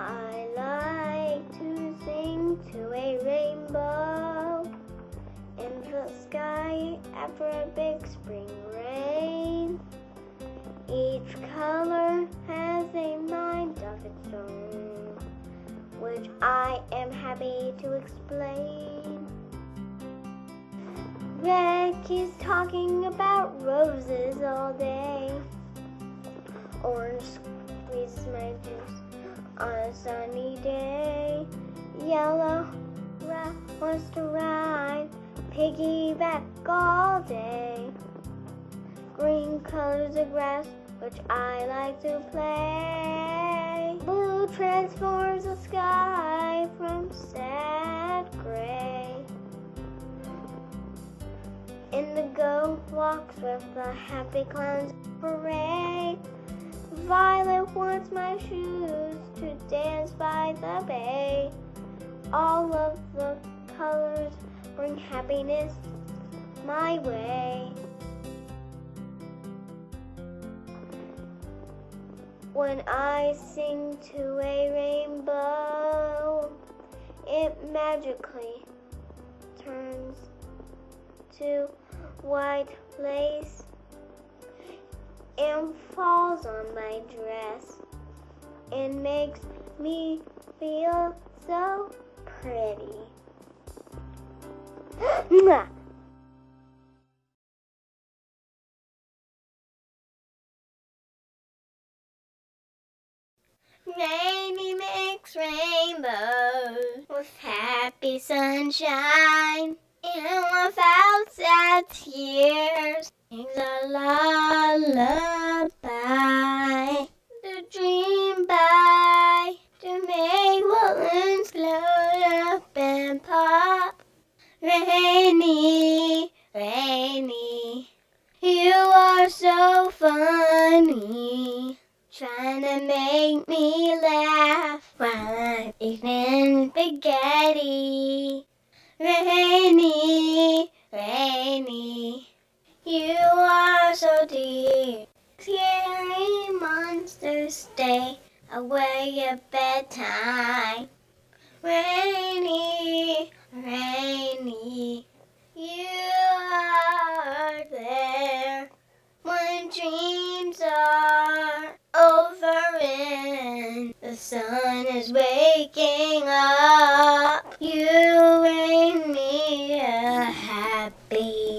I like to sing to a rainbow in the sky after a big spring rain. Each color has a mind of its own, which I am happy to explain. Red keeps talking about roses all day. Orange squeezes my juice on a sunny day. Yellow wants to ride piggyback all day. Green colors the grass, which I like to play. Blue transforms the sky from sad gray. Indigo walks with the happy clowns parade. Violet wants my shoes to dance by the bay. All of the colors bring happiness my way. When I sing to a rainbow, it magically turns to white lace and falls on my dress and makes me feel so pretty. Rainy makes rainbows with happy sunshine, and without sad tears sings a lullaby. To dream by, to make balloons float up and pop. Rainy, rainy, you are so funny, trying to make me laugh while I'm eating spaghetti. Rainy, rainy, you are so dear. Scary monsters stay away at bedtime. Rainy, rainy, you are there when dreams are over and the sun is waking up. You bring me a happy